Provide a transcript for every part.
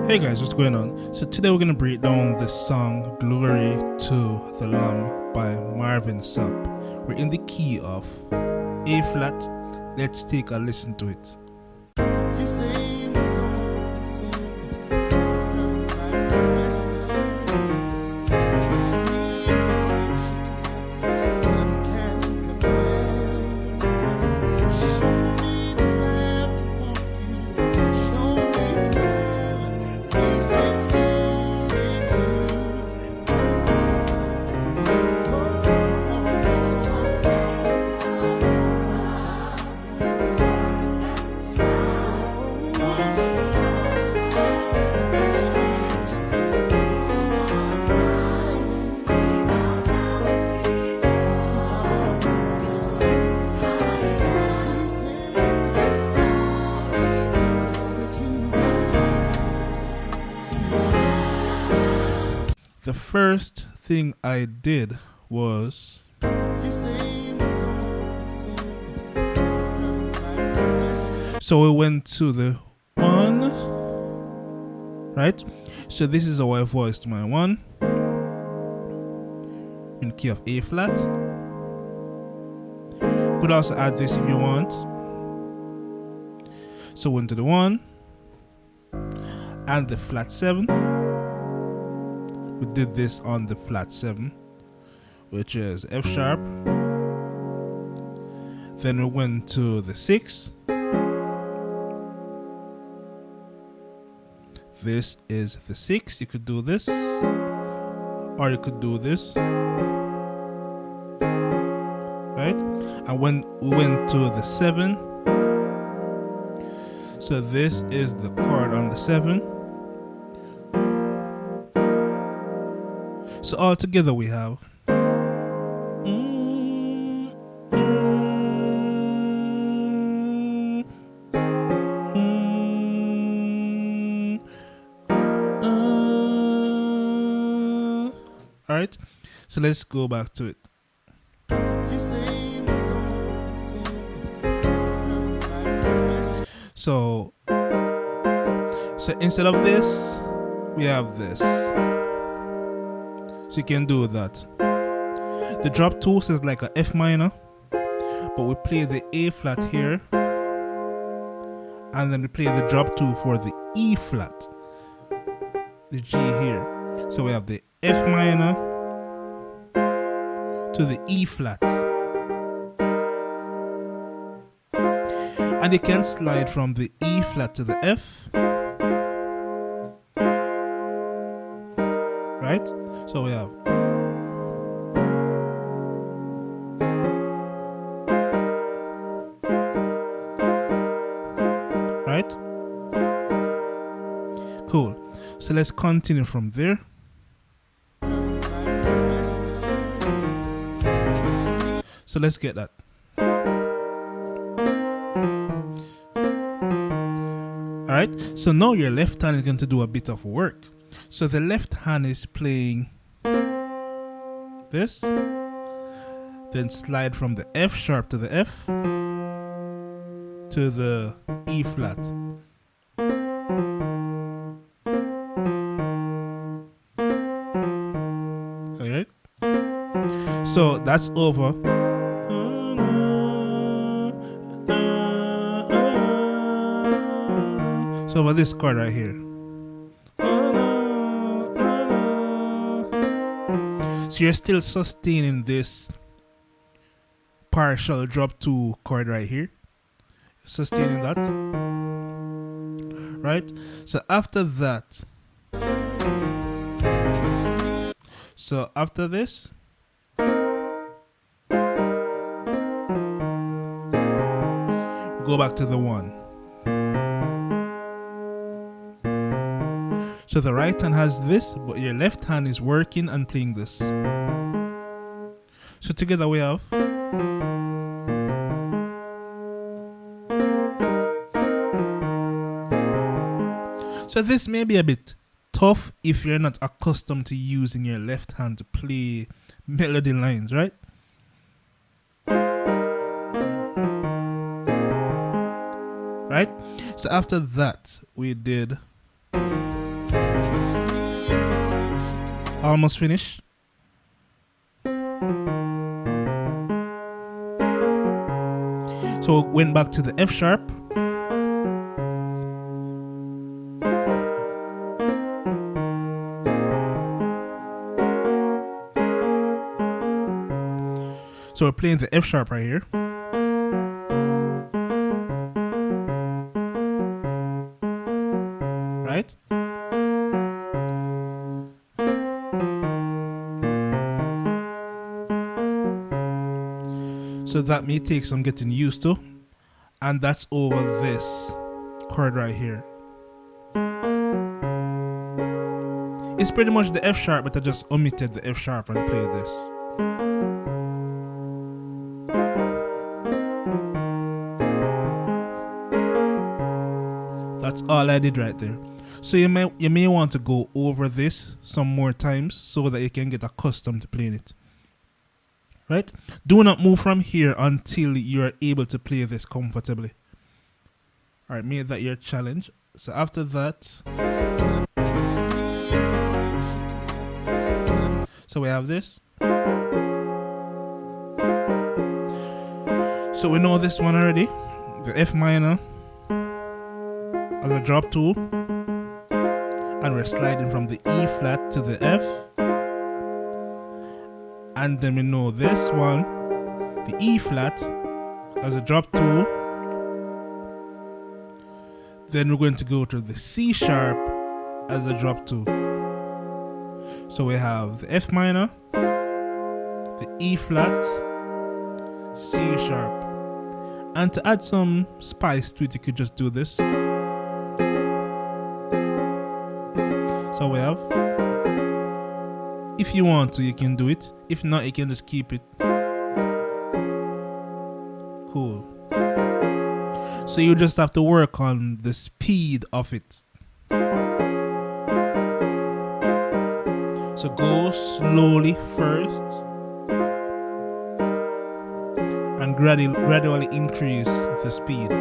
Hey guys, what's going on? So today we're going to break down the song Glory to the Lamb by Marvin Sapp. We're in the key of A flat. Let's take a listen to it. The first thing I did was so we went to the 1, right? So this is how I voiced my 1 in key of A flat. You could also add this if you want. So went to the 1 and the flat 7. We did this on the flat 7, which is F sharp. Then we went to the 6. This is the 6. You could do this, or you could do this, right? And when we went to the 7, so this is the chord on the 7. So all together we have alright, so let's go back to it. So instead of this, we have this. So you can do that. The drop 2 is like a F minor, but we play the A flat here, and then we play the drop 2 for the E flat, the G here. So we have the F minor to the E flat, and you can slide from the E flat to the F, right? So we have right? Cool. So let's continue from there. So let's get that. Alright, so now your left hand is going to do a bit of work. So the left hand is playing this, then slide from the F sharp to the F to the E flat. Alright, so that's over. So over this chord right here. So you're still sustaining this partial drop 2 chord right here. Sustaining that. Right? So after that, so after this, we go back to the 1. So the right hand has this, but your left hand is working and playing this. So together we have so this may be a bit tough if you're not accustomed to using your left hand to play melody lines, right? Right? So after that, we did almost finished. So went back to the F sharp. So we're playing the F sharp right here. Right? So that may take some getting used to. And that's over this chord right here. It's pretty much the F sharp, but I just omitted the F sharp and played this. That's all I did right there. So you may want to go over this some more times so that you can get accustomed to playing it. Right? Do not move from here until you are able to play this comfortably. Alright, make that your challenge. So after that, so we have this. So we know this one already. The F minor as a drop 2. And we're sliding from the E flat to the F. And then we know this one, the E flat as a drop 2. Then we're going to go to the C sharp as a drop 2. So we have the F minor, the E flat, C sharp. And to add some spice to it, you could just do this. So we have, if you want to, you can do it. If not, you can just keep it. Cool. So you just have to work on the speed of it. So go slowly first and gradually increase the speed.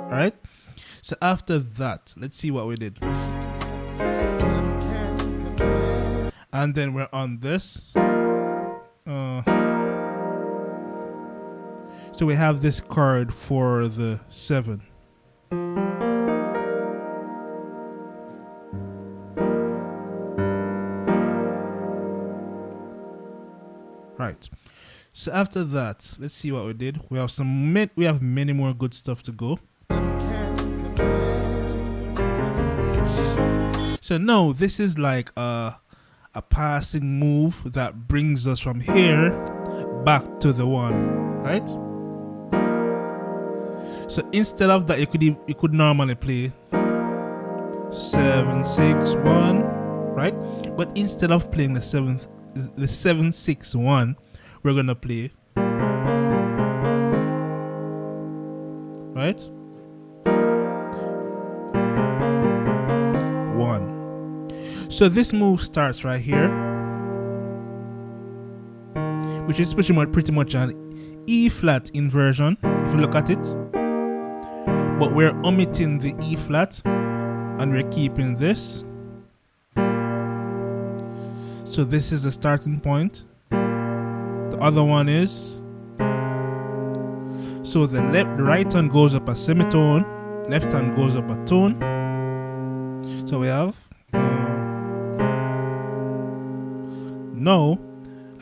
Alright? So after that, let's see what we did. And then we're on this. So we have this chord for the 7. Right. So after that, let's see what we did. We have many more good stuff to go. So no, this is like a passing move that brings us from here back to the 1, right? So instead of that, you could normally play 7 6 1, right? But instead of playing the 7 6 1, we're gonna play, right? 1. So this move starts right here, which is pretty much an E flat inversion if you look at it. But we're omitting the E flat and we're keeping this. So this is the starting point. The other one is, so the right hand goes up a semitone, left hand goes up a tone. So we have now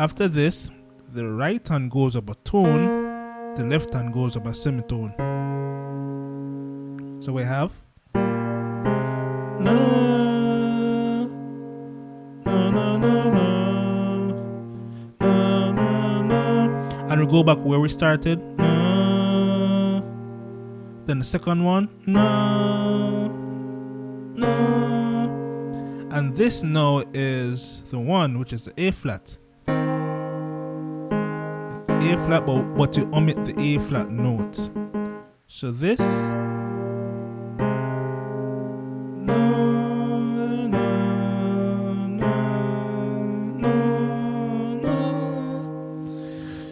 after this, the right hand goes up a tone, the left hand goes up a semitone. So we have na, na, na, na, na, na, na. And we go back where we started. Na. Then the second one. Na, na. And this now is the 1, which is the A flat. A flat, but you omit the A flat note. So this.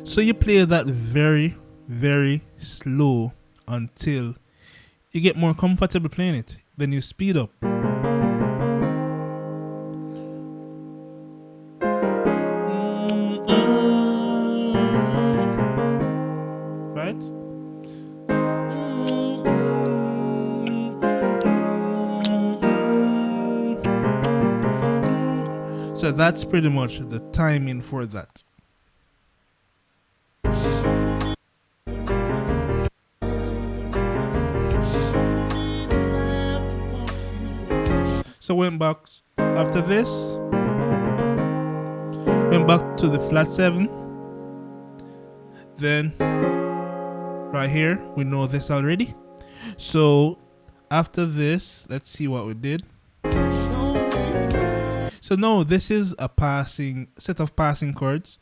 So you play that very, very slow until you get more comfortable playing it. Then you speed up. So that's pretty much the timing for that. So went back after this, went back to the flat 7. Then right here, we know this already. So after this, let's see what we did. So no, this is a passing set of passing chords.